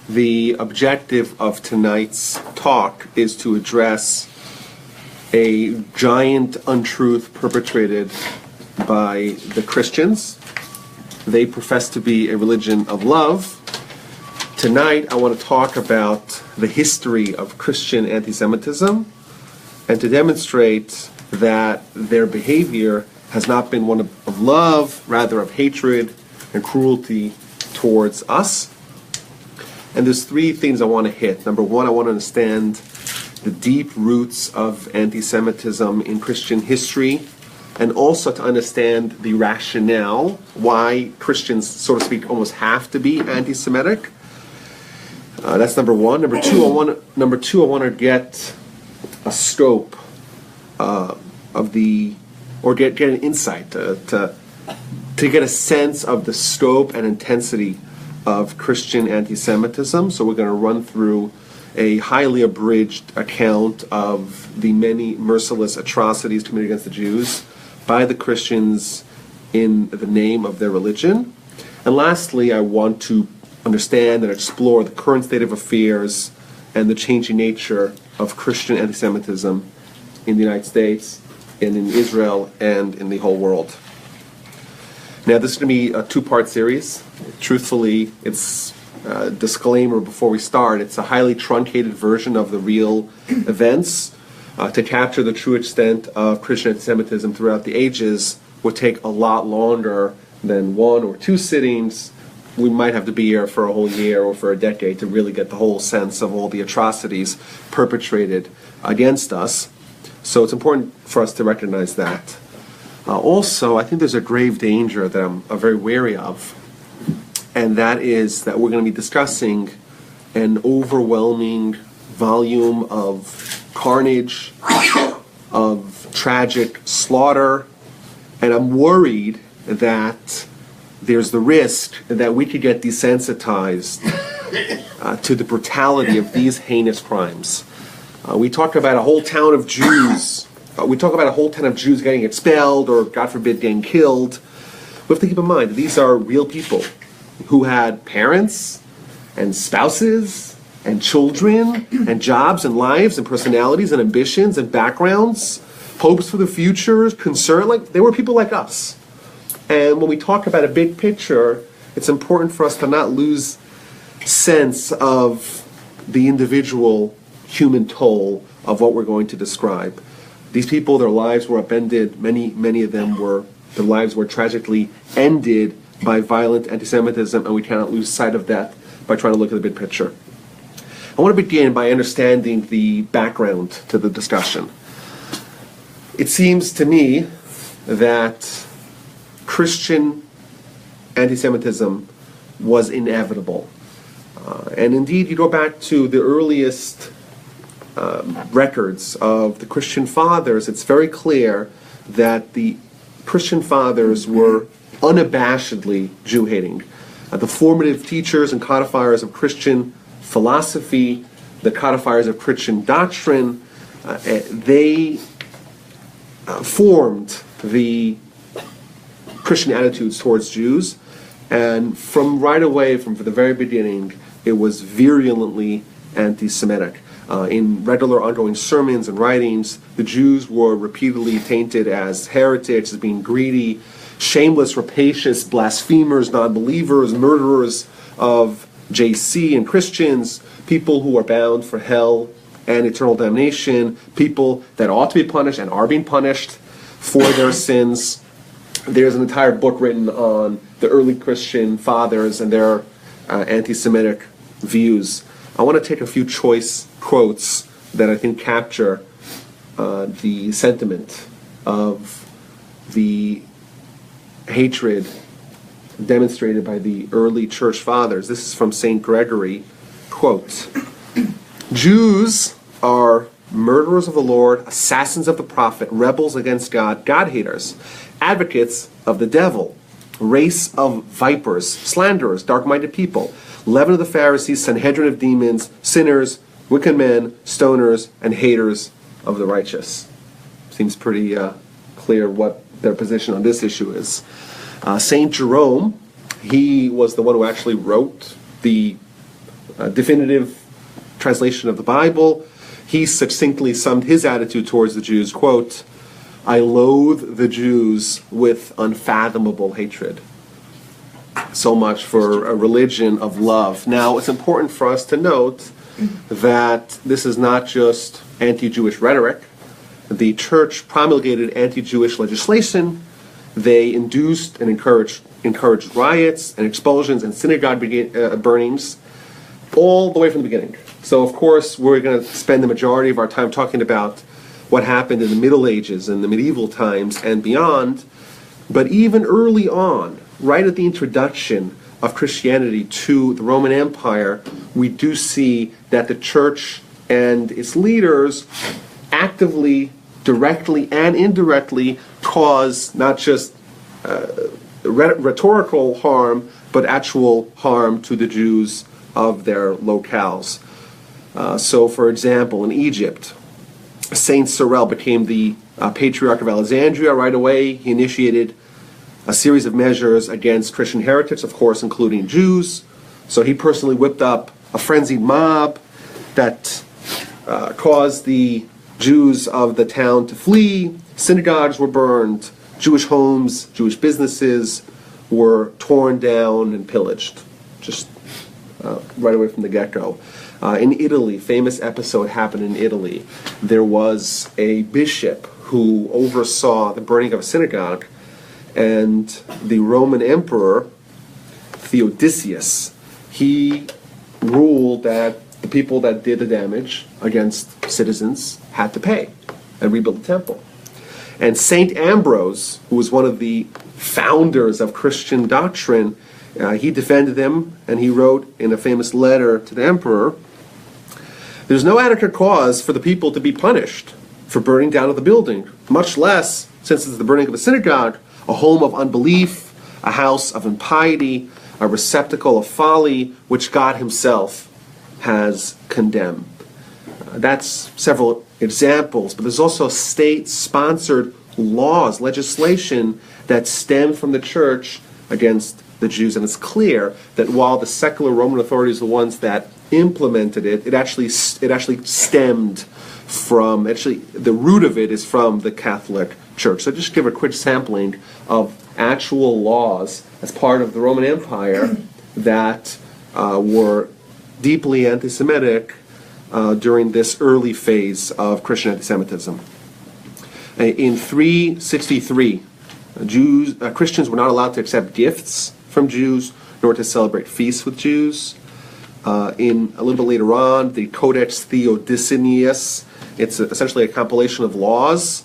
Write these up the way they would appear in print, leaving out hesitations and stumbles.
The objective of tonight's talk is to address a giant untruth perpetrated by the Christians. They profess to be a religion of love. Tonight I want to talk about the history of Christian anti-Semitism and to demonstrate that their behavior has not been one of love, rather of hatred and cruelty towards us. And there's three things I want to hit. Number one, I want to understand the deep roots of anti-Semitism in Christian history, and also to understand the rationale why Christians, so to speak, almost have to be anti-Semitic. That's number one. Number two, I want to get a scope of the, or get an insight to get a sense of the scope and intensity of Christian anti-Semitism. So we're going to run through a highly abridged account of the many merciless atrocities committed against the Jews by the Christians in the name of their religion. And lastly, I want to understand and explore the current state of affairs and the changing nature of Christian anti-Semitism in the United States, and in Israel, and in the whole world. Now, this is going to be a two-part series. Truthfully, it's a disclaimer before we start. It's a highly truncated version of the real events. To capture the true extent of Christian anti-Semitism throughout the ages would take a lot longer than one or two sittings. We might have to be here for a whole year or for a decade to really get the whole sense of all the atrocities perpetrated against us. So it's important for us to recognize that. Also, I think there's a grave danger that I'm very wary of, and that is that we're going to be discussing an overwhelming volume of carnage, of tragic slaughter, and I'm worried that there's the risk that we could get desensitized to the brutality of these heinous crimes. We talk about a whole town of Jews. We talk about a whole town of Jews getting expelled or, God forbid, getting killed. We have to keep in mind that these are real people who had parents and spouses and children and jobs and lives and personalities and ambitions and backgrounds, hopes for the future, concern. Like, they were people like us. And when we talk about a big picture, it's important for us to not lose sense of the individual human toll of what we're going to describe. These people, their lives were upended. Many of them their lives were tragically ended by violent anti-Semitism, and we cannot lose sight of that by trying to look at the big picture. I want to begin by understanding the background to the discussion. It seems to me that Christian anti-Semitism was inevitable. And indeed, you go back to the earliest records of the Christian fathers, it's very clear that the Christian fathers were unabashedly Jew-hating. The formative teachers and codifiers of Christian philosophy, the codifiers of Christian doctrine, they formed the Christian attitudes towards Jews, and from right away, from the very beginning, it was virulently anti-Semitic. In regular ongoing sermons and writings, the Jews were repeatedly tainted as heretics, as being greedy, shameless, rapacious, blasphemers, non-believers, murderers of JC and Christians, people who are bound for hell and eternal damnation, people that ought to be punished and are being punished for their sins. There's an entire book written on the early Christian fathers and their anti-Semitic views. I want to take a few choice quotes that I think capture the sentiment of the hatred demonstrated by the early church fathers. This is from St. Gregory. Quote, "Jews are murderers of the Lord, assassins of the prophet, rebels against God, God-haters, advocates of the devil, race of vipers, slanderers, dark-minded people, leaven of the Pharisees, Sanhedrin of demons, sinners, wicked men, stoners, and haters of the righteous." Seems pretty clear what their position on this issue is. St. Jerome, he was the one who actually wrote the definitive translation of the Bible, he succinctly summed his attitude towards the Jews, quote, "I loathe the Jews with unfathomable hatred." So much for a religion of love. Now, it's important for us to note that this is not just anti-Jewish rhetoric. The church promulgated anti-Jewish legislation. They induced and encouraged riots and expulsions and synagogue burnings all the way from the beginning. So, of course, we're going to spend the majority of our time talking about what happened in the Middle Ages and the medieval times and beyond. But even early on, right at the introduction of Christianity to the Roman Empire, we do see that the church and its leaders actively, directly and indirectly cause not just rhetorical harm, but actual harm to the Jews of their locales. So, for example, in Egypt, Saint Cyril became the Patriarch of Alexandria right away. He initiated a series of measures against Christian heretics, of course, including Jews. So he personally whipped up a frenzied mob that caused the Jews of the town to flee. Synagogues were burned. Jewish homes, Jewish businesses were torn down and pillaged, just right away from the get-go. In Italy, famous episode happened in Italy. There was a bishop who oversaw the burning of a synagogue, and the Roman emperor, Theodosius, he ruled that the people that did the damage against citizens had to pay and rebuild the temple. And Saint Ambrose, who was one of the founders of Christian doctrine, he defended them, and he wrote in a famous letter to the emperor, "There's no adequate cause for the people to be punished for burning down of the building, much less, since it's the burning of a synagogue, a home of unbelief, a house of impiety, a receptacle of folly, which God himself has condemned." That's several examples, but there's also state-sponsored laws, legislation that stem from the church against the Jews, and it's clear that while the secular Roman authorities are the ones that implemented it, it actually stemmed from, the root of it is from the Catholic Church. So just give a quick sampling of actual laws as part of the Roman Empire that were deeply anti-Semitic during this early phase of Christian anti-Semitism. In 363, Christians were not allowed to accept gifts from Jews, nor to celebrate feasts with Jews. In a little bit later on, the Codex Theodosius, it's essentially a compilation of laws.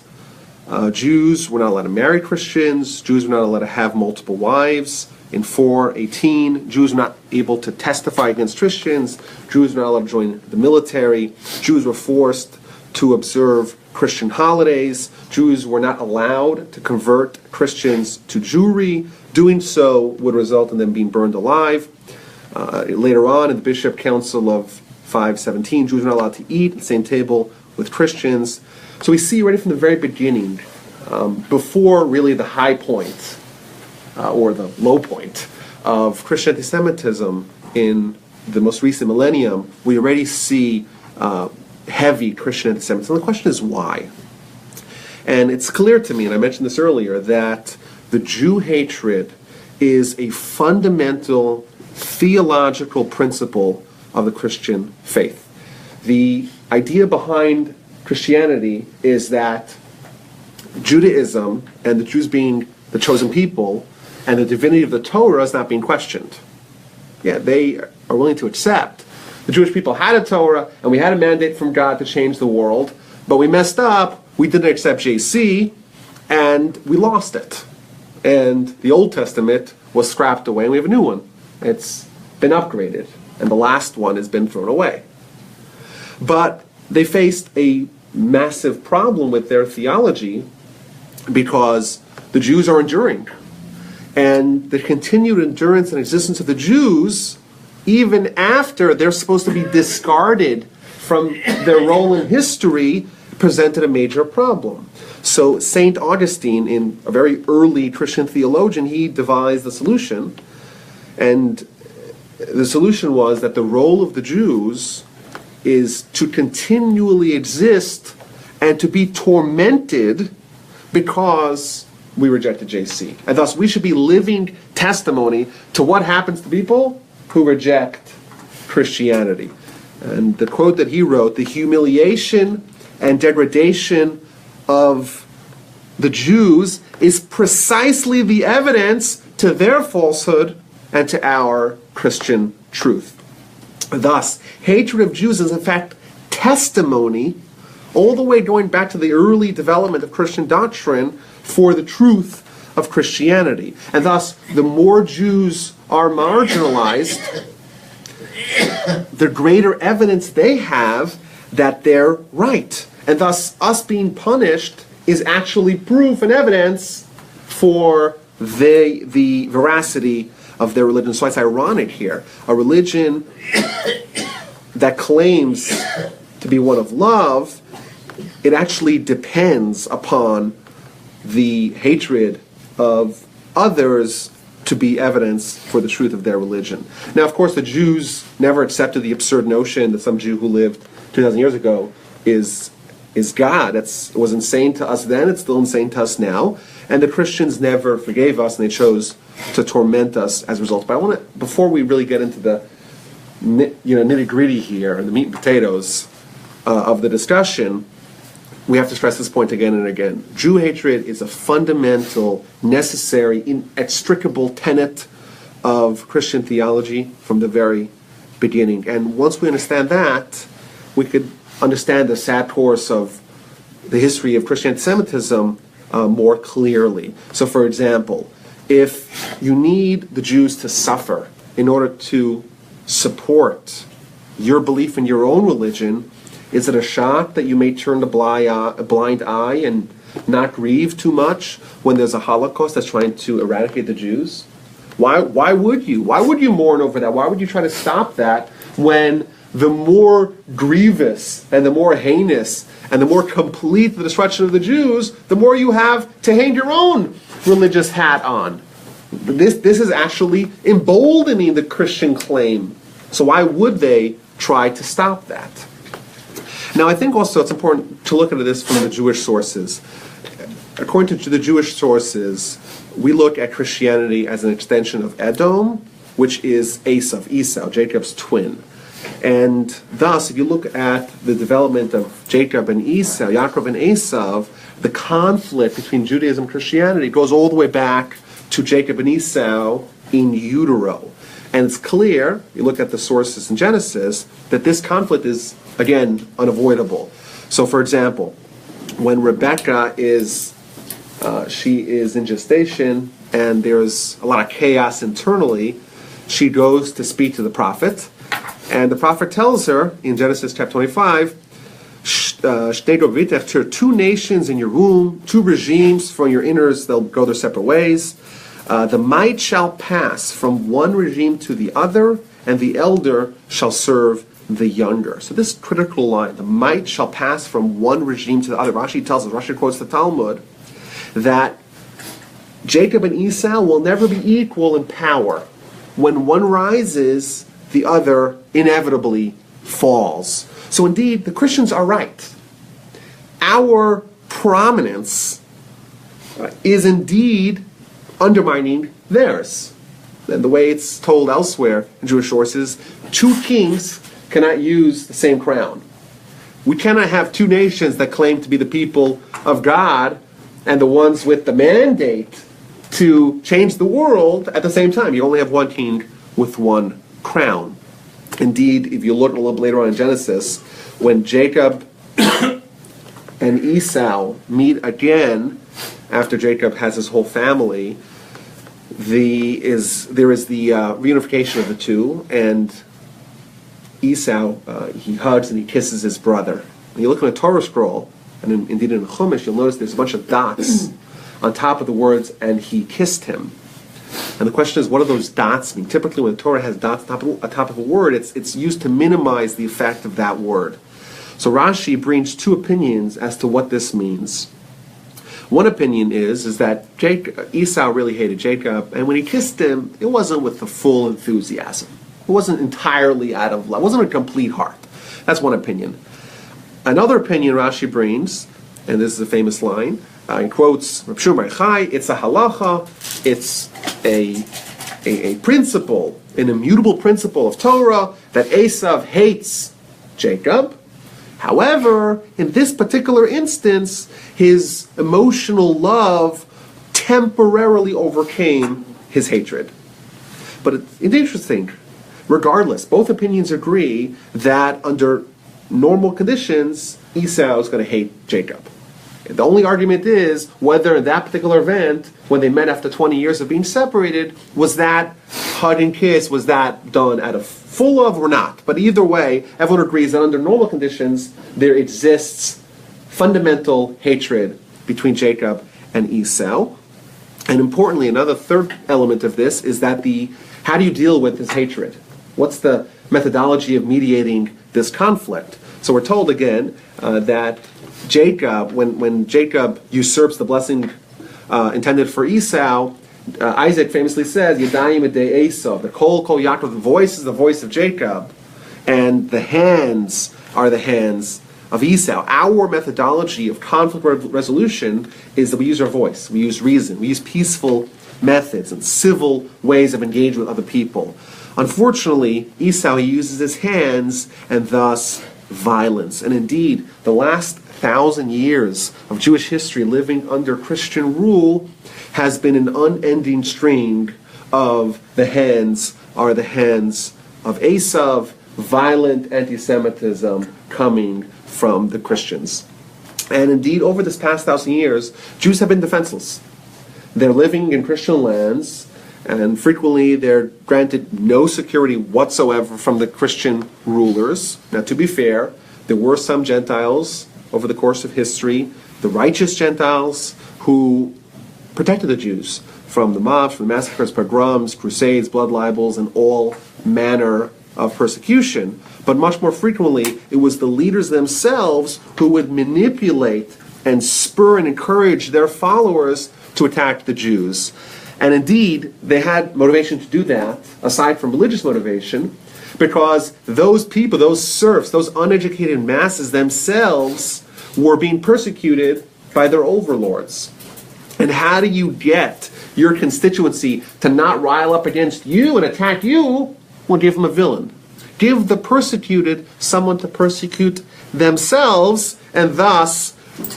Jews were not allowed to marry Christians. Jews were not allowed to have multiple wives. In 418, Jews were not able to testify against Christians. Jews were not allowed to join the military. Jews were forced to observe Christian holidays. Jews were not allowed to convert Christians to Jewry. Doing so would result in them being burned alive. Later on, in the Bishop Council of 517, Jews were not allowed to eat at the same table with Christians. So we see right from the very beginning, before really the high point, or the low point of Christian anti-Semitism in the most recent millennium, we already see heavy Christian anti-Semitism. The question is why? And it's clear to me, and I mentioned this earlier, that the Jew-hatred is a fundamental theological principle of the Christian faith. The idea behind Christianity is that Judaism and the Jews being the chosen people and the divinity of the Torah is not being questioned. Yeah, they are willing to accept. The Jewish people had a Torah, and we had a mandate from God to change the world, but we messed up, we didn't accept JC, and we lost it. And the Old Testament was scrapped away, and we have a new one. It's been upgraded, and the last one has been thrown away. But they faced a massive problem with their theology because the Jews are enduring. And the continued endurance and existence of the Jews, even after they're supposed to be discarded from their role in history, presented a major problem. So St. Augustine, in a very early Christian theologian, he devised the solution. And the solution was that the role of the Jews is to continually exist and to be tormented because we rejected JC. And thus we should be living testimony to what happens to people who reject Christianity. And the quote that he wrote, "The humiliation and degradation of the Jews is precisely the evidence to their falsehood and to our Christian truth." Thus, hatred of Jews is in fact testimony, all the way going back to the early development of Christian doctrine, for the truth of Christianity. And thus, the more Jews are marginalized, the greater evidence they have that they're right. And thus, us being punished is actually proof and evidence for the veracity of their religion. So it's ironic here. A religion that claims to be one of love, it actually depends upon the hatred of others to be evidence for the truth of their religion. Now, of course, the Jews never accepted the absurd notion that some Jew who lived 2,000 years ago is God. It was insane to us then, it's still insane to us now. And the Christians never forgave us, and they chose to torment us as a result. But I want to, before we really get into the nitty-gritty here, and the meat and potatoes of the discussion, we have to stress this point again and again. Jew hatred is a fundamental, necessary, inextricable tenet of Christian theology from the very beginning. And once we understand that, we could understand the sad course of the history of Christian antisemitism more clearly. So, for example, if you need the Jews to suffer in order to support your belief in your own religion, is it a shock that you may turn a blind eye and not grieve too much when there's a Holocaust that's trying to eradicate the Jews? Why would you? Why would you mourn over that? Why would you try to stop that when the more grievous and the more heinous and the more complete the destruction of the Jews, the more you have to hang your own religious hat on? This is actually emboldening the Christian claim. So why would they try to stop that? Now, I think also it's important to look at this from the Jewish sources. According to the Jewish sources, we look at Christianity as an extension of Edom, which is Esau, Jacob's twin. And thus, if you look at the development of Jacob and Esau, Yaakov and Esau, the conflict between Judaism and Christianity goes all the way back to Jacob and Esau in utero. And it's clear, you look at the sources in Genesis, that this conflict is, again, unavoidable. So, for example, when Rebecca she is in gestation and there's a lot of chaos internally, she goes to speak to the prophet, and the prophet tells her in Genesis chapter 25, two nations in your womb, two regimes from your innards, they'll go their separate ways. The might shall pass from one regime to the other, and the elder shall serve the younger. So this critical line, the might shall pass from one regime to the other. Rashi tells us, Rashi quotes the Talmud, that Jacob and Esau will never be equal in power. When one rises, the other inevitably falls. So indeed, the Christians are right. Our prominence is indeed undermining theirs. And the way it's told elsewhere in Jewish sources, two kings cannot use the same crown. We cannot have two nations that claim to be the people of God and the ones with the mandate to change the world at the same time. You only have one king with one crown. Indeed, if you look a little bit later on in Genesis, when Jacob and Esau meet again after Jacob has his whole family, there is the reunification of the two, and Esau, he hugs and he kisses his brother. When you look in a Torah scroll, and indeed in the Chumash, you'll notice there's a bunch of dots on top of the words, and he kissed him. And the question is, what do those dots mean? Typically when the Torah has dots on top of a word, it's used to minimize the effect of that word. So Rashi brings two opinions as to what this means. One opinion is that Esau really hated Jacob, and when he kissed him, it wasn't with the full enthusiasm. It wasn't entirely out of love. It wasn't a complete heart. That's one opinion. Another opinion Rashi brings, and this is a famous line, he quotes Reb Shimon Bar Yochai, it's a halacha, it's a principle, an immutable principle of Torah, that Esav hates Jacob. However, in this particular instance, his emotional love temporarily overcame his hatred. But it's interesting. Regardless, both opinions agree that under normal conditions, Esau is going to hate Jacob. The only argument is whether in that particular event, when they met after 20 years of being separated, was that hug and kiss, was that done out of full love or not? But either way, everyone agrees that under normal conditions, there exists fundamental hatred between Jacob and Esau. And importantly, another third element of this is that how do you deal with this hatred? What's the methodology of mediating this conflict? So we're told again that Jacob, when Jacob usurps the blessing intended for Esau, Isaac famously says, Yadayim edei Esau, the kol Yaakov, the voice is the voice of Jacob, and the hands are the hands of Esau. Our methodology of conflict resolution is that we use our voice, we use reason, we use peaceful methods and civil ways of engaging with other people. Unfortunately, Esau, he uses his hands and thus violence. And indeed, the last 1,000 years of Jewish history living under Christian rule has been an unending string of the hands are the hands of Esau, violent anti-Semitism coming from the Christians. And indeed, over this past 1,000 years, Jews have been defenseless. They're living in Christian lands, and frequently they're granted no security whatsoever from the Christian rulers. Now, to be fair, there were some Gentiles over the course of history, the righteous Gentiles, who protected the Jews from the mobs, from the massacres, pogroms, crusades, blood libels, and all manner of persecution. But much more frequently, it was the leaders themselves who would manipulate and spur and encourage their followers to attack the Jews. And indeed, they had motivation to do that, aside from religious motivation, because those people, those serfs, those uneducated masses themselves were being persecuted by their overlords. And how do you get your constituency to not rile up against you and attack you? Well, give them a villain. Give the persecuted someone to persecute themselves, and thus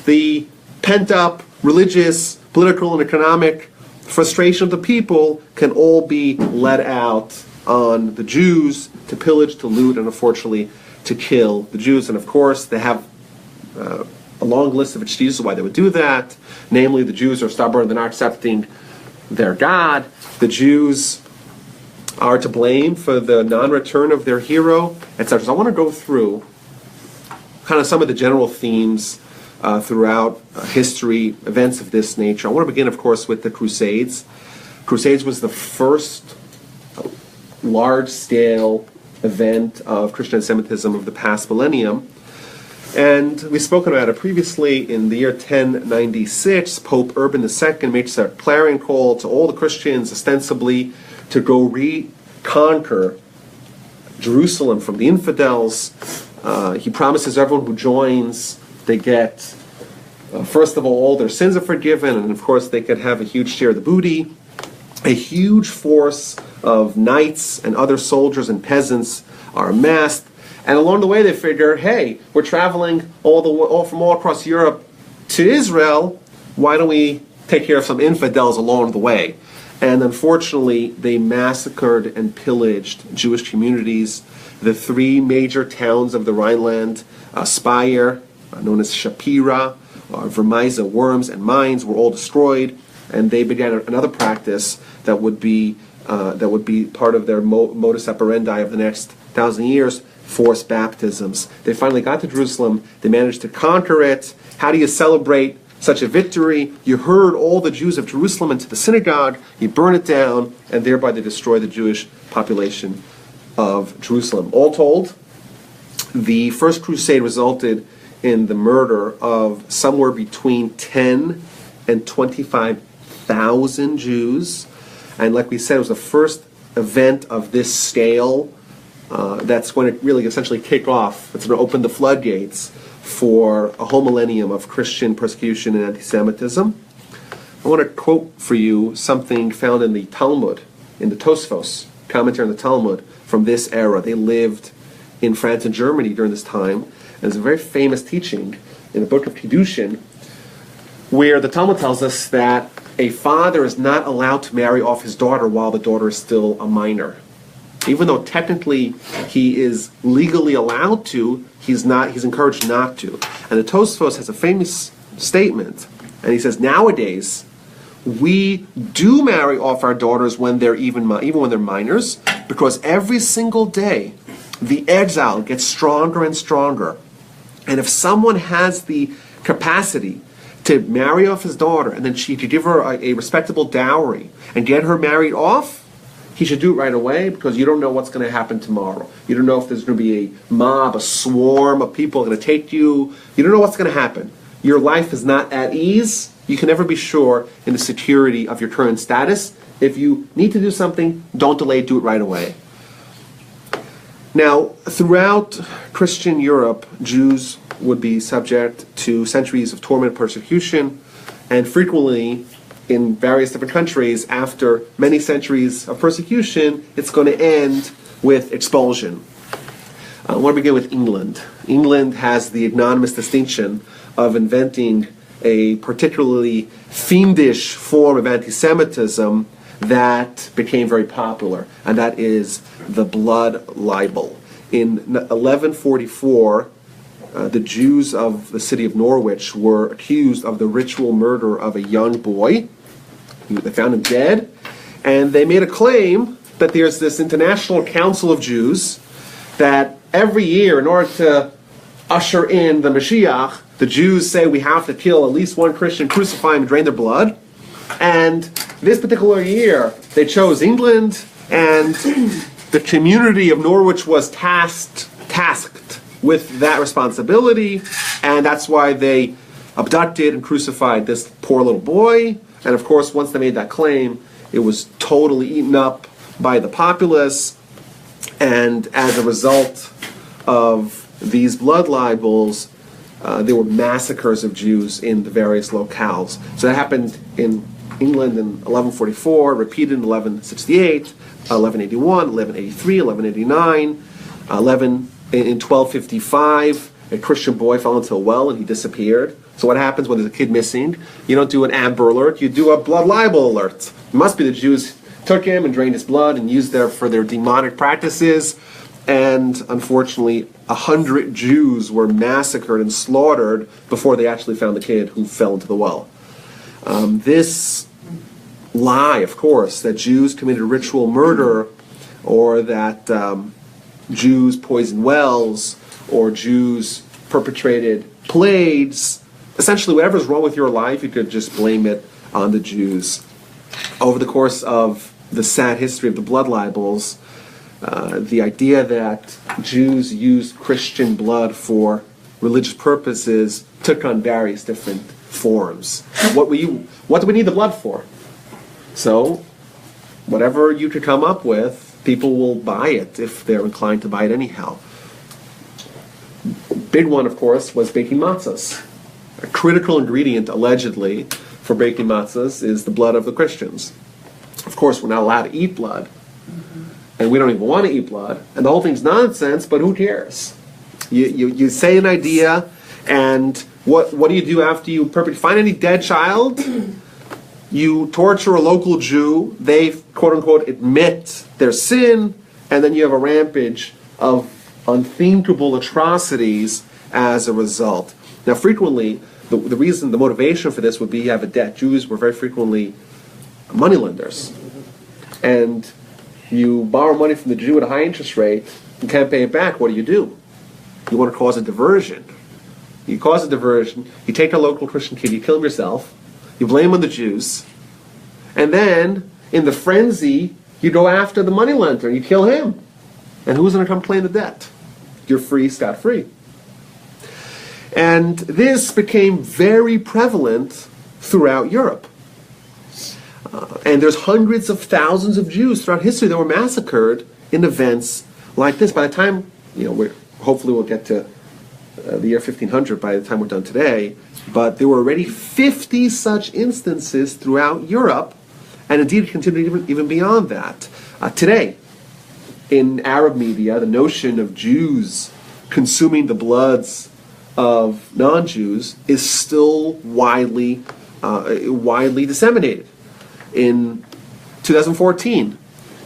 the pent-up religious, political, and economic frustration of the people can all be let out on the Jews to pillage, to loot, and unfortunately to kill the Jews. And of course, they have a long list of excuses why they would do that. Namely, the Jews are stubborn, they're not accepting their God. The Jews are to blame for the non-return of their hero, etc. So I want to go through kind of some of the general themes throughout history, events of this nature. I want to begin, of course, with the Crusades. Crusades was the first large-scale event of Christian anti-Semitism of the past millennium. And we've spoken about it previously. In the year 1096, Pope Urban II makes a clarion call to all the Christians, ostensibly, to go reconquer Jerusalem from the infidels. He promises everyone who joins, they get, first of all their sins are forgiven, and of course they could have a huge share of the booty. A huge force of knights and other soldiers and peasants are amassed. And along the way they figure, hey, we're traveling from all across Europe to Israel, why don't we take care of some infidels along the way? And unfortunately, they massacred and pillaged Jewish communities. The three major towns of the Rhineland, Speyer, known as Shapira, Vermeiza, Worms, and Mainz, were all destroyed. And they began another practice that would be part of their modus operandi of the next 1,000 years, forced baptisms. They finally got to Jerusalem. They managed to conquer it. How do you celebrate such a victory? You herd all the Jews of Jerusalem into the synagogue, you burn it down, and thereby they destroy the Jewish population of Jerusalem. All told, the First Crusade resulted in the murder of somewhere between 10 and 25,000 Jews. And like we said, it was the first event of this scale that's going to really essentially kick off, it's going to open the floodgates for a whole millennium of Christian persecution and anti-Semitism. I want to quote for you something found in the Talmud, in the Tosfos, commentary on the Talmud, from this era. They lived in France and Germany during this time, and there's a very famous teaching in the book of Kiddushin, where the Talmud tells us that a father is not allowed to marry off his daughter while the daughter is still a minor. Even though technically he is legally allowed to, he's encouraged not to. And the Tosfos has a famous statement, and he says, nowadays, we do marry off our daughters when they're even when they're minors, because every single day the exile gets stronger and stronger. And if someone has the capacity to marry off his daughter and then to give her a respectable dowry and get her married off, he should do it right away, because you don't know what's going to happen tomorrow. You don't know if there's going to be a mob, a swarm of people going to take you. You don't know what's going to happen. Your life is not at ease. You can never be sure in the security of your current status. If you need to do something, don't delay, do it right away. Now, throughout Christian Europe, Jews would be subject to centuries of torment and persecution, and frequently in various different countries, after many centuries of persecution, it's going to end with expulsion. I want to begin with England. England has the ignominious distinction of inventing a particularly fiendish form of anti-Semitism that became very popular, and that is the blood libel. In 1144, the Jews of the city of Norwich were accused of the ritual murder of a young boy. They found him dead, and they made a claim that there's this international council of Jews that every year, in order to usher in the Mashiach, the Jews say we have to kill at least one Christian, crucify him, and drain their blood. And this particular year, they chose England, and the community of Norwich was tasked with that responsibility, and that's why they abducted and crucified this poor little boy. And of course, once they made that claim, it was totally eaten up by the populace, and as a result of these blood libels, there were massacres of Jews in the various locales. So that happened in England in 1144, repeated in 1168, 1181, 1183, 1189, in 1255, a Christian boy fell into a well and he disappeared. So what happens when there's a kid missing? You don't do an Amber Alert, you do a blood libel alert. It must be the Jews took him and drained his blood and used it for their demonic practices. And unfortunately, 100 Jews were massacred and slaughtered before they actually found the kid who fell into the well. This lie, of course, that Jews committed ritual murder, or that Jews poisoned wells, or Jews perpetrated plagues, essentially whatever's wrong with your life, you could just blame it on the Jews. Over the course of the sad history of the blood libels, the idea that Jews used Christian blood for religious purposes took on various different forms. What do we need the blood for? So, whatever you could come up with, people will buy it if they're inclined to buy it anyhow. Big one, of course, was baking matzahs. A critical ingredient, allegedly, for baking matzahs is the blood of the Christians. Of course, we're not allowed to eat blood, and we don't even want to eat blood, and the whole thing's nonsense, but who cares? You say an idea, and what do you do after you find any dead child? You torture a local Jew, they, quote-unquote, admit their sin, and then you have a rampage of unthinkable atrocities as a result. Now, frequently, the motivation for this would be you have a debt. Jews were very frequently moneylenders. And you borrow money from the Jew at a high interest rate, you can't pay it back, what do? You want to cause a diversion. You cause a diversion, you take a local Christian kid, you kill him yourself, you blame on the Jews, and then, in the frenzy, you go after the moneylender and you kill him. And who's going to come claim the debt? You're free, scot-free. And this became very prevalent throughout Europe. And there's hundreds of thousands of Jews throughout history that were massacred in events like this. By the time, hopefully we'll get to the year 1500 by the time we're done today, but there were already 50 such instances throughout Europe, and indeed continued even beyond that. Today, in Arab media, the notion of Jews consuming the bloods of non-Jews is still widely disseminated. In 2014,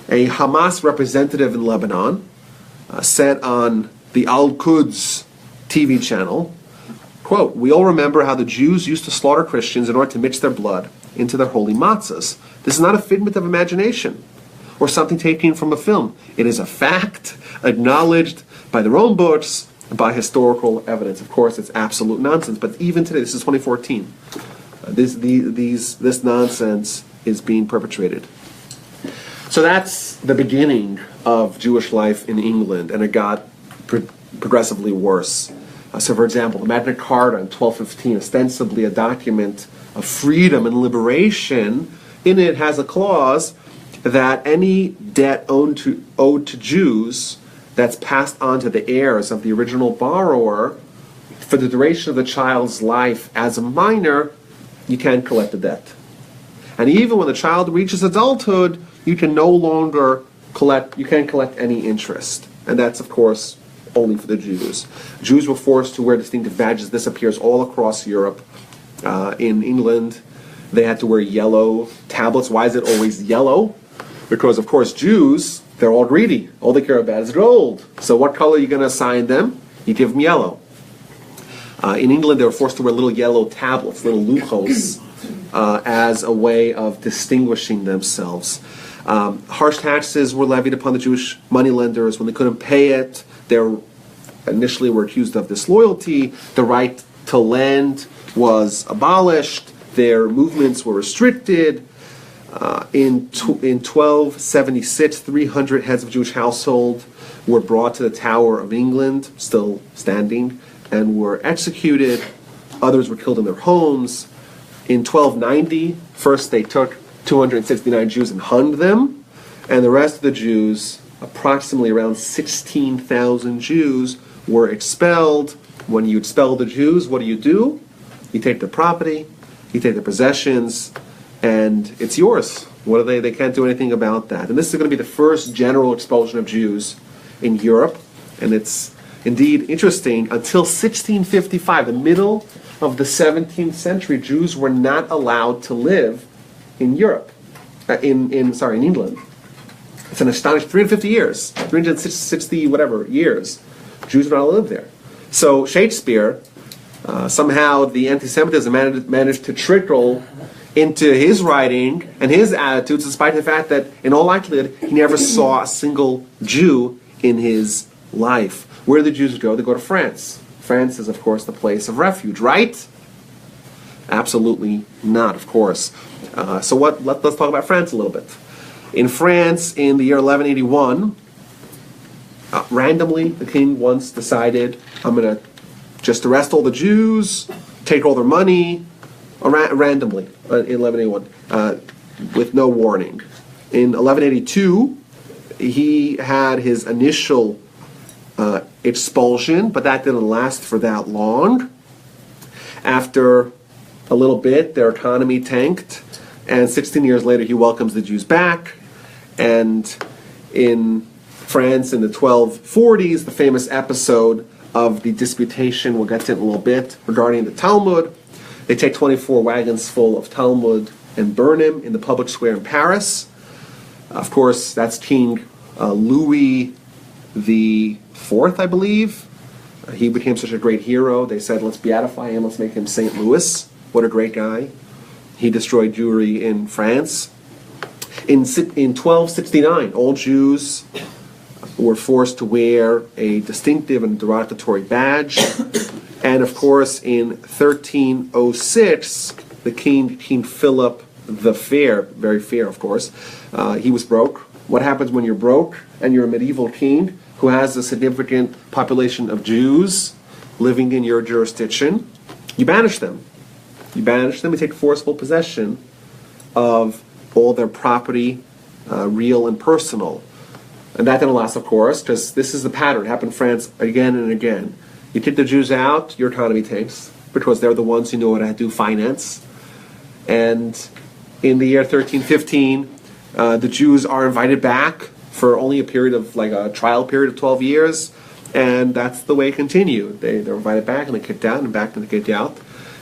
a Hamas representative in Lebanon said on the Al-Quds TV channel, quote, "We all remember how the Jews used to slaughter Christians in order to mix their blood into their holy matzahs. This is not a figment of imagination or something taken from a film. It is a fact acknowledged by their own books, by historical evidence." Of course, it's absolute nonsense, but even today, this is 2014, this nonsense is being perpetrated. So that's the beginning of Jewish life in England, and it got progressively worse. So, for example, the Magna Carta in 1215, ostensibly a document of freedom and liberation, in it has a clause that any debt owed to Jews that's passed on to the heirs of the original borrower for the duration of the child's life as a minor, you can't collect the debt. And even when the child reaches adulthood, you can no longer you can't collect any interest. And that's, of course, only for the Jews. Jews were forced to wear distinctive badges. This appears all across Europe. In England, they had to wear yellow tablets. Why is it always yellow? Because, of course, Jews, they're all greedy. All they care about is gold. So what color are you going to assign them? You give them yellow. In England, they were forced to wear little yellow tablets, little luchos, as a way of distinguishing themselves. Harsh taxes were levied upon the Jewish moneylenders. When they couldn't pay it, they initially were accused of disloyalty. The right to lend was abolished. Their movements were restricted. In 1276, 300 heads of Jewish household were brought to the Tower of England, still standing, and were executed. Others were killed in their homes. In 1290, first they took 269 Jews and hung them, and the rest of the Jews, approximately around 16,000 Jews, were expelled. When you expel the Jews, what do? You take their property, you take their possessions, and it's yours. What are they? They can't do anything about that. And this is going to be the first general expulsion of Jews in Europe, and it's indeed interesting. Until 1655, the middle of the 17th century, Jews were not allowed to live in Europe, in England. It's an astonishing 350 years, 360 whatever years, Jews were not allowed to live there. So Shakespeare, somehow the anti-Semitism managed to trickle into his writing and his attitudes, despite the fact that, in all likelihood, he never saw a single Jew in his life. Where do the Jews go? They go to France. France is, of course, the place of refuge, right? Absolutely not, of course. Let's talk about France a little bit. In France, in the year 1181, randomly, the king once decided, I'm going to just arrest all the Jews, take all their money, randomly, in 1181, with no warning. In 1182, he had his initial expulsion, but that didn't last for that long. After a little bit, their economy tanked, and 16 years later, he welcomes the Jews back. And in France, in the 1240s, the famous episode of the Disputation, we'll get to it in a little bit, regarding the Talmud. They take 24 wagons full of Talmud and burn him in the public square in Paris. Of course, that's King Louis the Fourth, I believe. He became such a great hero. They said, let's beatify him, let's make him St. Louis. What a great guy. He destroyed Jewry in France. In 1269, all Jews were forced to wear a distinctive and derogatory badge. And of course, in 1306, the King Philip the Fair, very fair of course, he was broke. What happens when you're broke and you're a medieval king who has a significant population of Jews living in your jurisdiction? You banish them. You take forcible possession of all their property, real and personal. And that didn't last, of course, because this is the pattern. It happened in France again and again. You kick the Jews out, your economy tanks, because they're the ones who know how to do finance. And in the year 1315, the Jews are invited back for only a period of, like a trial period of 12 years, and that's the way it continued. They're invited back, and they're kicked out, and back, and they're kicked out.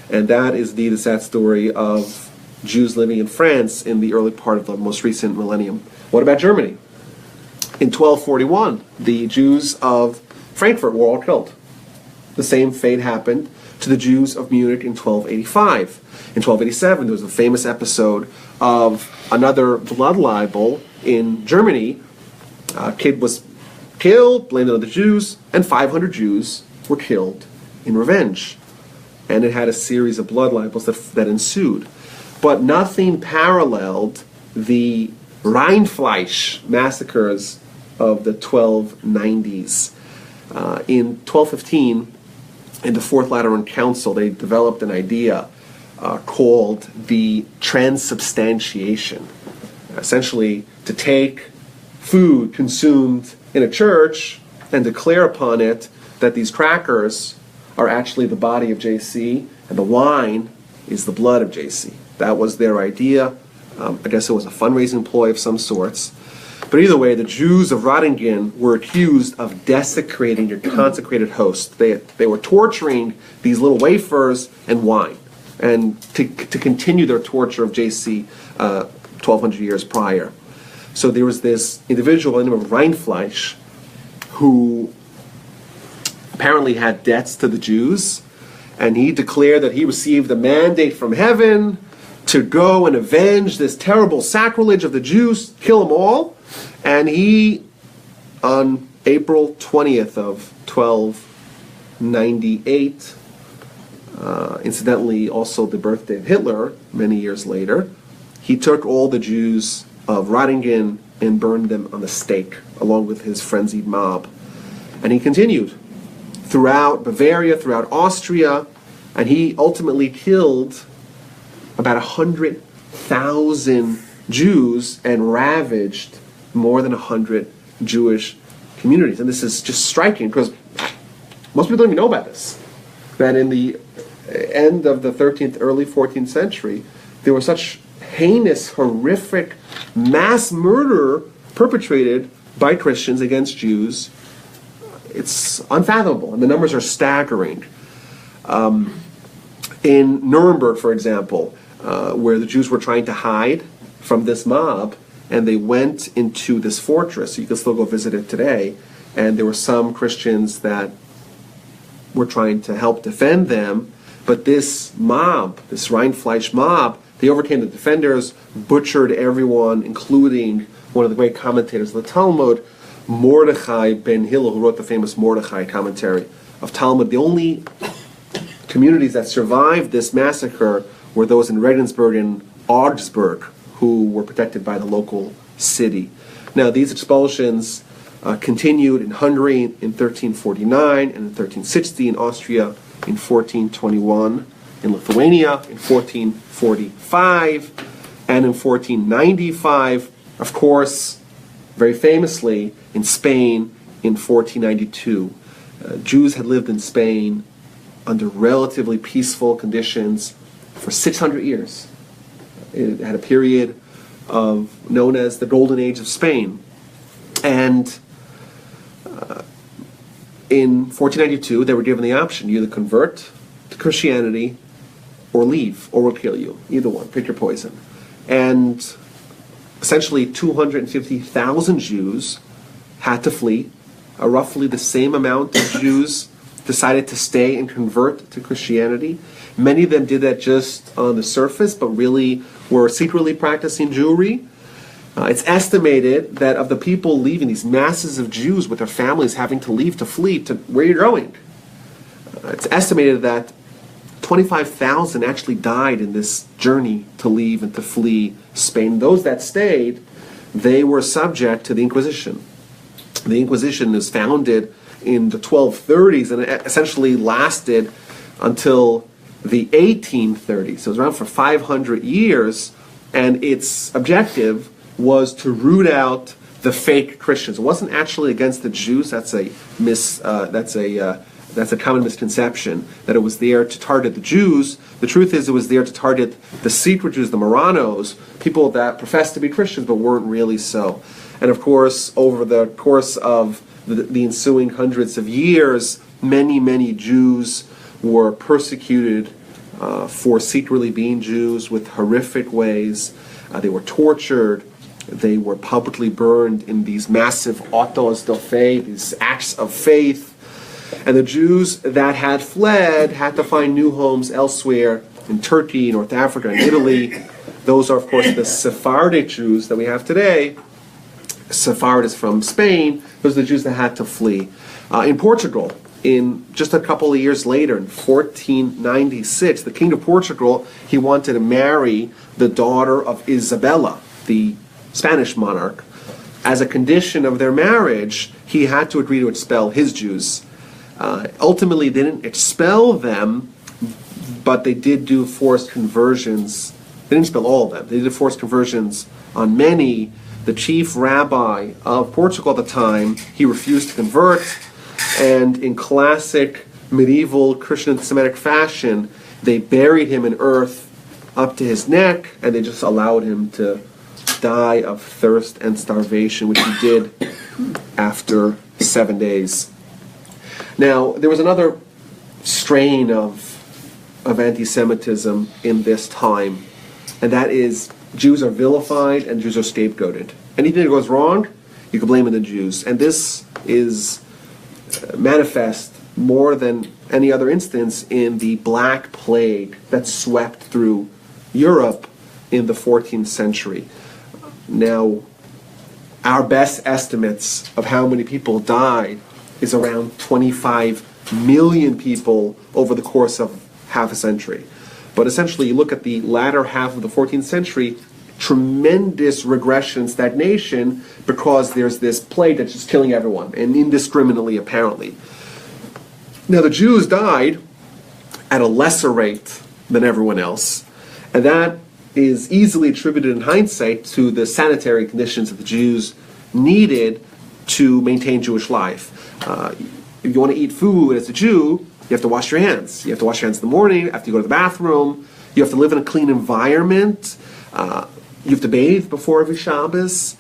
And that is the sad story of Jews living in France in the early part of the most recent millennium. What about Germany? In 1241, the Jews of Frankfurt were all killed. The same fate happened to the Jews of Munich in 1285. In 1287, there was a famous episode of another blood libel in Germany. A kid was killed, blamed on the Jews, and 500 Jews were killed in revenge. And it had a series of blood libels that ensued. But nothing paralleled the Rheinfleisch massacres of the 1290s. In 1215, in the Fourth Lateran Council, they developed an idea called the transubstantiation. Essentially, to take food consumed in a church and declare upon it that these crackers are actually the body of JC and the wine is the blood of JC. That was their idea. I guess it was a fundraising ploy of some sorts. But either way, the Jews of Röttingen were accused of desecrating your consecrated host. They were torturing these little wafers and wine, and to continue their torture of JC 1,200 years prior. So there was this individual by the name of Rheinfleisch who apparently had debts to the Jews, and he declared that he received a mandate from heaven to go and avenge this terrible sacrilege of the Jews, kill them all. And he, on April 20th of 1298, incidentally also the birthday of Hitler, many years later, he took all the Jews of Röttingen and burned them on the stake, along with his frenzied mob. And he continued throughout Bavaria, throughout Austria, and he ultimately killed about 100,000 Jews and ravaged more than 100 Jewish communities. And this is just striking because most people don't even know about this. That in the end of the 13th, early 14th century, there was such heinous, horrific mass murder perpetrated by Christians against Jews. It's unfathomable, and the numbers are staggering. In Nuremberg, for example, where the Jews were trying to hide from this mob, and they went into this fortress. You can still go visit it today. And there were some Christians that were trying to help defend them. But this mob, this Rheinfleisch mob, they overcame the defenders, butchered everyone, including one of the great commentators of the Talmud, Mordechai ben Hillel, who wrote the famous Mordechai commentary of Talmud. The only communities that survived this massacre were those in Regensburg and Augsburg, who were protected by the local city. Now, these expulsions continued in Hungary in 1349, and in 1360 in Austria in 1421, in Lithuania in 1445, and in 1495, of course, very famously, in Spain in 1492. Jews had lived in Spain under relatively peaceful conditions for 600 years. It had a period known as the Golden Age of Spain. And in 1492, they were given the option: you either convert to Christianity or leave, or we'll kill you. Either one, pick your poison. And essentially 250,000 Jews had to flee. Roughly the same amount of Jews decided to stay and convert to Christianity. Many of them did that just on the surface, but really were secretly practicing Jewry. It's estimated that of the people leaving, these masses of Jews with their families having to leave to flee to where you're going, it's estimated that 25,000 actually died in this journey to leave and to flee Spain. Those that stayed, they were subject to the Inquisition. The Inquisition is founded in the 1230s and it essentially lasted until the 1830s. So it was around for 500 years, and its objective was to root out the fake Christians. It wasn't actually against the Jews. That's a common misconception, that it was there to target the Jews. The truth is, it was there to target the secret Jews, the Marranos, people that professed to be Christians but weren't really so. And of course, over the course of the ensuing hundreds of years, many Jews were persecuted for secretly being Jews with horrific ways. They were tortured. They were publicly burned in these massive autos de fe, these acts of faith. And the Jews that had fled had to find new homes elsewhere in Turkey, North Africa, and Italy. Those are, of course, the Sephardic Jews that we have today. Sephard is from Spain. Those are the Jews that had to flee. In Portugal, in just a couple of years later, in 1496, the King of Portugal, he wanted to marry the daughter of Isabella, the Spanish monarch. As a condition of their marriage, he had to agree to expel his Jews. Ultimately, they didn't expel them, but they did do forced conversions. They didn't expel all of them. They did forced conversions on many. The chief rabbi of Portugal at the time, he refused to convert, and in classic medieval Christian Semitic fashion, they buried him in earth up to his neck, and they just allowed him to die of thirst and starvation, which he did after 7 days. Now, there was another strain of anti-Semitism in this time, and that is Jews are vilified and Jews are scapegoated. Anything that goes wrong, you can blame it on the Jews. And this is manifest more than any other instance in the Black Plague that swept through Europe in the 14th century. Now, our best estimates of how many people died is around 25 million people over the course of half a century. But essentially, you look at the latter half of the 14th century, tremendous regression, stagnation, because there's this plague that's just killing everyone, and indiscriminately, apparently. Now, the Jews died at a lesser rate than everyone else, and that is easily attributed in hindsight to the sanitary conditions that the Jews needed to maintain Jewish life. If you want to eat food as a Jew, you have to wash your hands. You have to wash your hands in the morning, after you go to the bathroom. You have to live in a clean environment. You have to bathe before every Shabbos.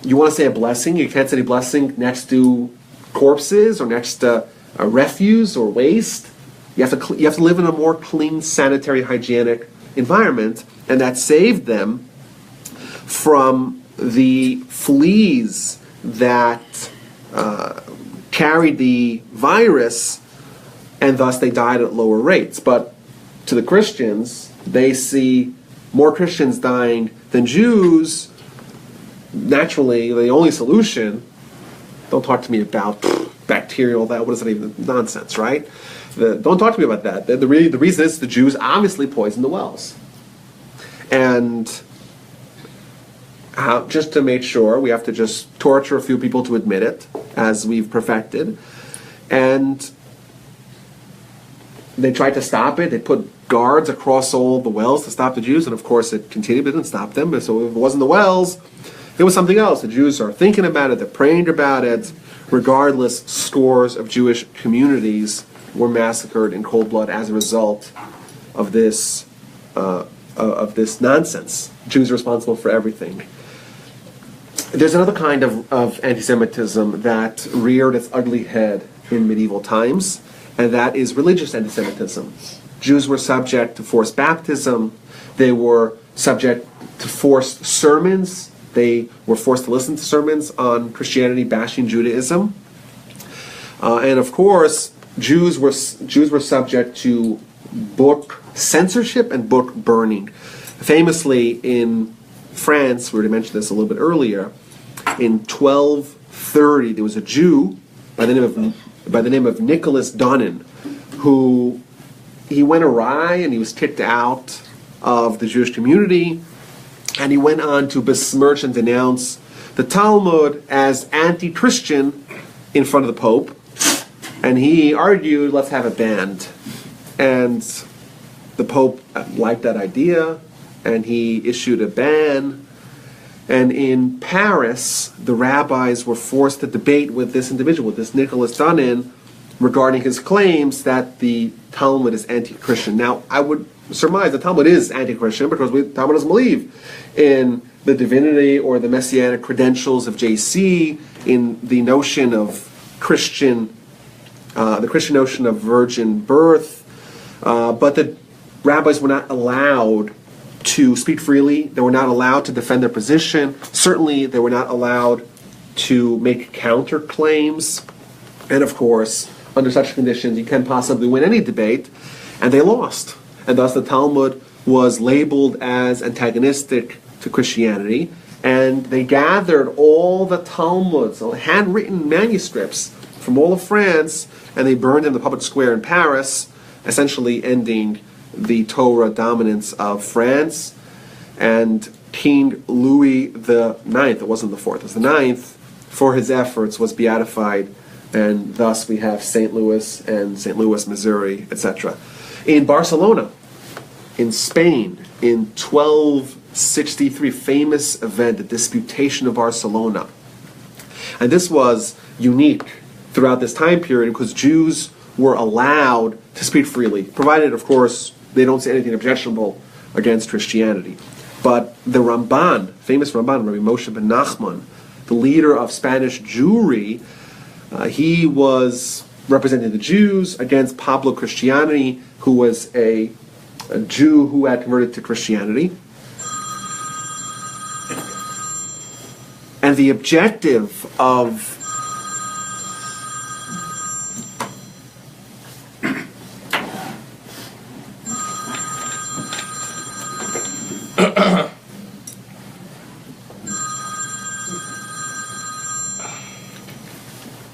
You want to say a blessing. You can't say a blessing next to corpses or next to refuse or waste. You have to live in a more clean, sanitary, hygienic environment, and that saved them from the fleas that carried the virus, and thus they died at lower rates. But to the Christians, they see more Christians dying than Jews. Naturally, the only solution, don't talk to me about bacterial, that, what is that even, nonsense, right? Don't talk to me about that. The reason is the Jews obviously poisoned the wells. And just to make sure, we have to just torture a few people to admit it, as we've perfected. And they tried to stop it. They put guards across all the wells to stop the Jews, and of course it continued, but it didn't stop them. So if it wasn't the wells, it was something else. The Jews are thinking about it, they're praying about it. Regardless, scores of Jewish communities were massacred in cold blood as a result of this nonsense. Jews are responsible for everything. There's another kind of anti-Semitism that reared its ugly head in medieval times, and that is religious anti-Semitism. Jews were subject to forced baptism. They were subject to forced sermons. They were forced to listen to sermons on Christianity bashing Judaism. And of course, Jews were subject to book censorship and book burning. Famously, in France, we already mentioned this a little bit earlier, in 1230, there was a Jew by the name of Nicholas Donin, who he went awry and he was kicked out of the Jewish community, and he went on to besmirch and denounce the Talmud as anti-Christian in front of the Pope, and he argued, let's have it banned. And the Pope liked that idea, and he issued a ban, And in Paris, the rabbis were forced to debate with this individual, with this Nicholas Dunnin, regarding his claims that the Talmud is anti-Christian. Now, I would surmise the Talmud is anti-Christian because the Talmud doesn't believe in the divinity or the messianic credentials of JC, in the notion of Christian, the Christian notion of virgin birth, but the rabbis were not allowed to speak freely. They were not allowed to defend their position. Certainly, they were not allowed to make counterclaims. And of course, under such conditions, you can't possibly win any debate. And they lost. And thus the Talmud was labeled as antagonistic to Christianity. And they gathered all the Talmuds, all handwritten manuscripts from all of France, and they burned in the public square in Paris, essentially ending the Torah dominance of France. And King Louis the Ninth, it wasn't the Fourth, it was the Ninth, for his efforts was beatified, and thus we have St. Louis and St. Louis, Missouri, etc. In Barcelona, in Spain, in 1263, famous event, the Disputation of Barcelona. And this was unique throughout this time period because Jews were allowed to speak freely, provided, of course, they don't say anything objectionable against Christianity. But the Ramban, famous Ramban, Rabbi Moshe ben Nachman, the leader of Spanish Jewry, he was representing the Jews against Pablo Christianity, who was a Jew who had converted to Christianity. And the objective of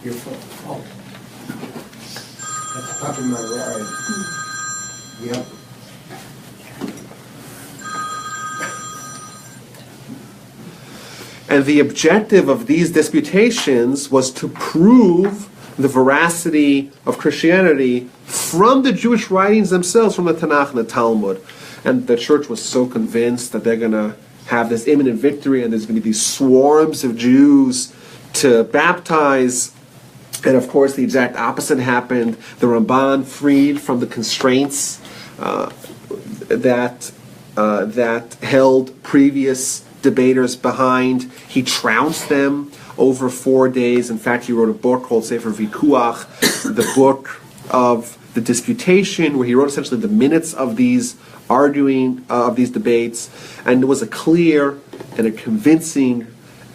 your fault. Oh. That's top of my ride. Yep. And the objective of these disputations was to prove the veracity of Christianity from the Jewish writings themselves, from the Tanakh and the Talmud. And the church was so convinced that they're going to have this imminent victory and there's going to be these swarms of Jews to baptize. And of course, the exact opposite happened. The Ramban, freed from the constraints that held previous debaters behind, he trounced them over 4 days. In fact, he wrote a book called Sefer Vikuach, the book of the disputation, where he wrote essentially the minutes of these arguing, of these debates, and it was a clear and a convincing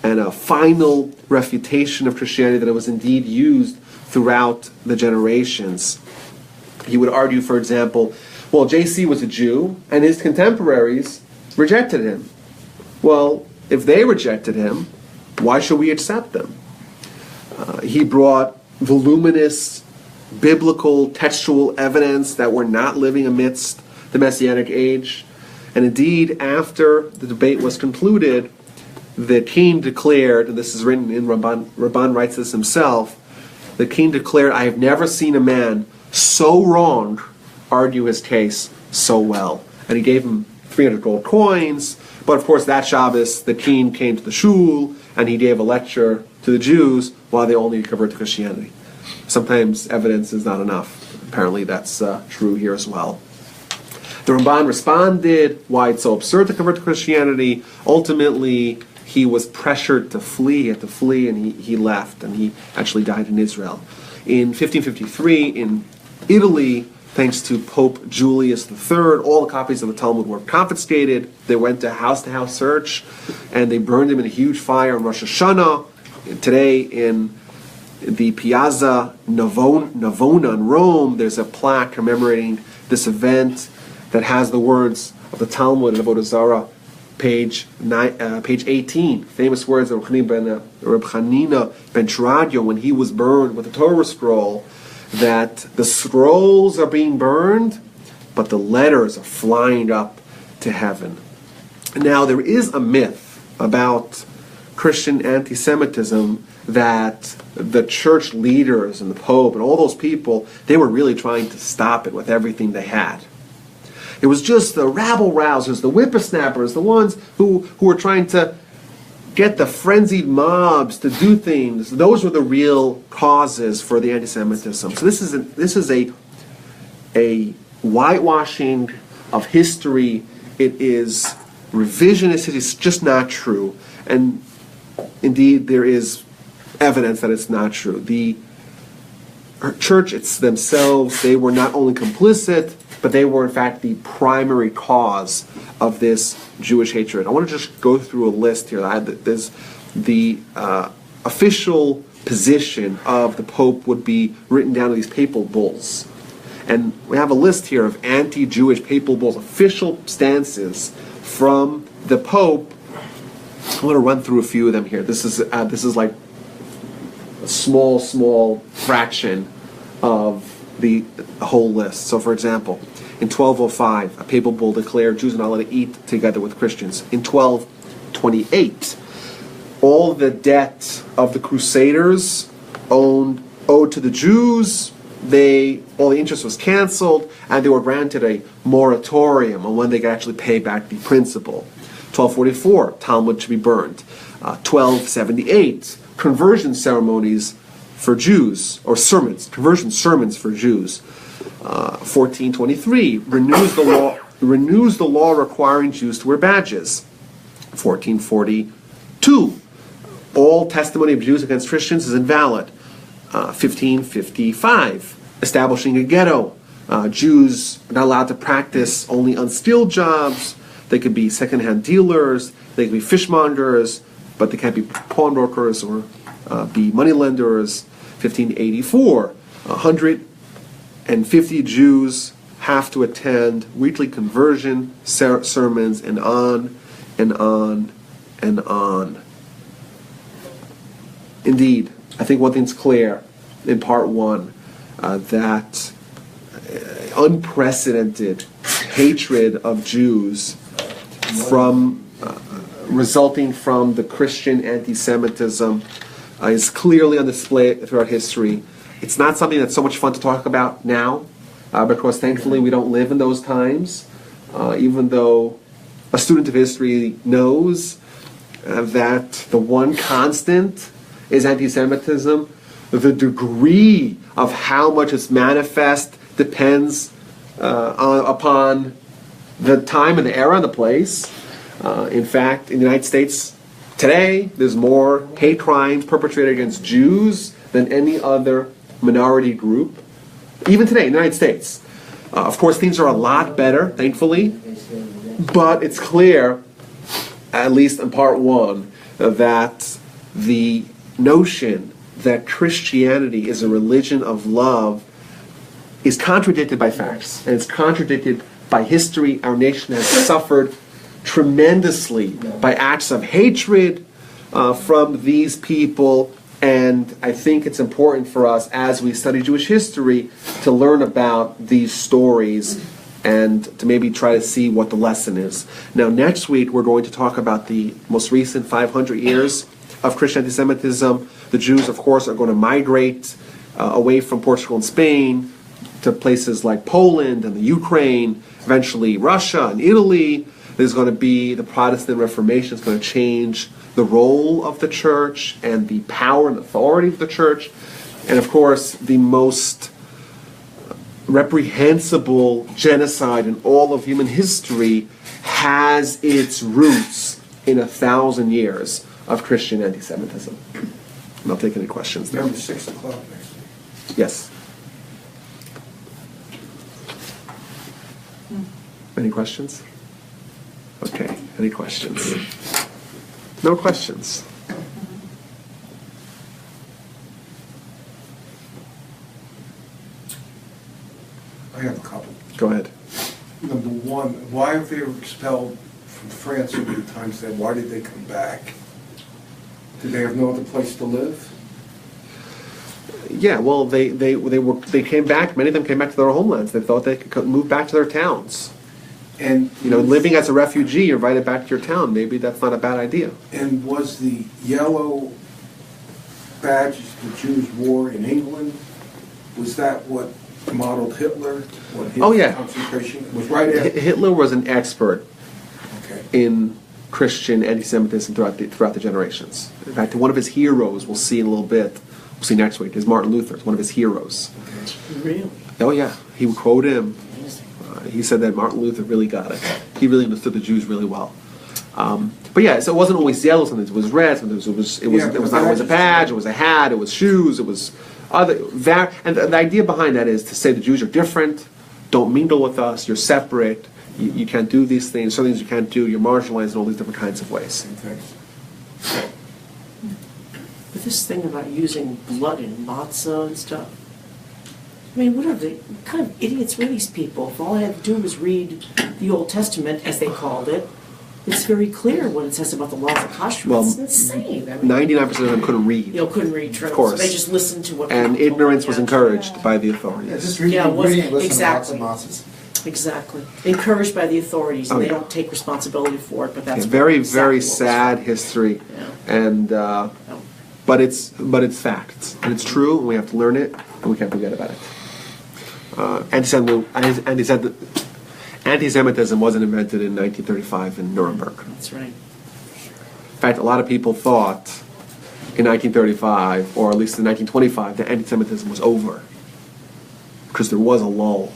and a final refutation of Christianity that it was indeed used throughout the generations. He would argue, for example, well, JC was a Jew, and his contemporaries rejected him. Well, if they rejected him, why should we accept them? He brought voluminous biblical textual evidence that we're not living amidst the Messianic age. And indeed, after the debate was concluded, the king declared, and this is written in Rabban writes this himself, the king declared, I have never seen a man so wrong argue his case so well. And he gave him 300 gold coins. But of course, that Shabbos, the king came to the shul and he gave a lecture to the Jews while they only convert to Christianity. Sometimes evidence is not enough. Apparently that's true here as well. The Ramban responded why it's so absurd to convert to Christianity. Ultimately, he was pressured to flee. He had to flee, and he left, and he actually died in Israel. In 1553, in Italy, thanks to Pope Julius III, all the copies of the Talmud were confiscated. They went to house search, and they burned them in a huge fire on Rosh Hashanah. Today, in the Piazza Navona in Rome, there's a plaque commemorating this event that has the words of the Talmud in Avodah Zarah, page 18, famous words of Reb Chanina ben Teradyon when he was burned with the Torah scroll, that the scrolls are being burned, but the letters are flying up to heaven. Now, there is a myth about Christian anti-Semitism that the church leaders and the Pope and all those people, they were really trying to stop it with everything they had. It was just the rabble-rousers, the whippersnappers, the ones who were trying to get the frenzied mobs to do things. Those were the real causes for the anti-Semitism. So this is a whitewashing of history. It is revisionist. It's just not true. And indeed, there is evidence that it's not true. The church themselves, they were not only complicit, but they were in fact the primary cause of this Jewish hatred. I want to just go through a list here. There's the official position of the Pope would be written down in these papal bulls. And we have a list here of anti-Jewish papal bulls, official stances from the Pope. I want to run through a few of them here. This is like a small fraction of the whole list. So, for example, in 1205, a papal bull declared Jews are not allowed to eat together with Christians. In 1228, all the debt of the Crusaders owed to the Jews, all the interest was canceled, and they were granted a moratorium on when they could actually pay back the principal. 1244, Talmud to be burned. 1278, conversion ceremonies for Jews, or conversion sermons for Jews. 1423, renews the law requiring Jews to wear badges. 1442, all testimony of Jews against Christians is invalid. 1555, establishing a ghetto. Jews are not allowed to practice only unskilled jobs. They could be second-hand dealers, they could be fishmongers, but they can't be pawnbrokers or be moneylenders. 1584, 150 Jews have to attend weekly conversion sermons, and on and on and on. Indeed, I think one thing's clear in part one, that unprecedented hatred of Jews resulting from the Christian anti-Semitism is clearly on display throughout history. It's not something that's so much fun to talk about now, because thankfully we don't live in those times, even though a student of history knows that the one constant is anti-Semitism. The degree of how much it's manifest depends upon the time and the era and the place. In fact, in the United States today, there's more hate crimes perpetrated against Jews than any other minority group. Even today in the United States. Of course, things are a lot better, thankfully, but it's clear, at least in part one, that the notion that Christianity is a religion of love is contradicted by facts, and it's contradicted by history. Our nation has suffered tremendously by acts of hatred from these people, and I think it's important for us as we study Jewish history to learn about these stories and to maybe try to see what the lesson is. Now, next week we're going to talk about the most recent 500 years of Christian anti-Semitism. The Jews, of course, are going to migrate away from Portugal and Spain to places like Poland and the Ukraine, eventually Russia and Italy. There's going to be the Protestant Reformation. It's going to change the role of the church and the power and authority of the church. And of course, the most reprehensible genocide in all of human history has its roots in 1,000 years of Christian anti-Semitism. And I'll take any questions now. Remember 6 o'clock next week. Yes. Any questions? Okay, any questions? No questions. I have a couple. Go ahead. Number one, why if they were expelled from France so many times, then why did they come back? Did they have no other place to live? Yeah, well, they came back. Many of them came back to their homelands. They thought they could move back to their towns. And living as a refugee, you're invited back to your town. Maybe that's not a bad idea. And was the yellow badges the Jews wore in England, was that what modeled Hitler? Oh, yeah. Concentration was right after. Hitler was an expert Okay. in Christian anti-Semitism throughout the generations. In fact, one of his heroes, we'll see in a little bit, we'll see next week, is Martin Luther. It's one of his heroes. Really? Oh yeah, he would quote him. Amazing. He said that Martin Luther really got it. He really understood the Jews really well. But yeah, so it wasn't always yellow. Sometimes it was red. Sometimes it was a badge. It was a hat. It was shoes. It was other. And the idea behind that is to say the Jews are different. Don't mingle with us. You're separate. You can't do these things. Some things you can't do. You're marginalized in all these different kinds of ways. But this thing about using blood in matzah and stuff. I mean, what kind of idiots were these people? If all I had to do was read the Old Testament, as they called it, it's very clear what it says about the laws of kashrut. Well, it's insane. I mean, 99% of them couldn't read. couldn't read true. Of course. So they just listened to what And people told ignorance them. was encouraged by the authorities. Just reading, reading and listening to lots of matzahs. Exactly. Encouraged by the authorities, and Oh, they yeah. don't take responsibility for it, but that's Very, exactly very what was sad done. history, Yeah. and but it's facts, and it's true, and we have to learn it, and we can't forget about it. Anti-Semitism wasn't invented in 1935 in Nuremberg. That's right. In fact, a lot of people thought in 1935, or at least in 1925, that anti-Semitism was over because there was a lull.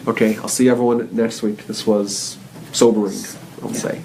Okay, I'll see everyone next week. This was sobering, I'll say.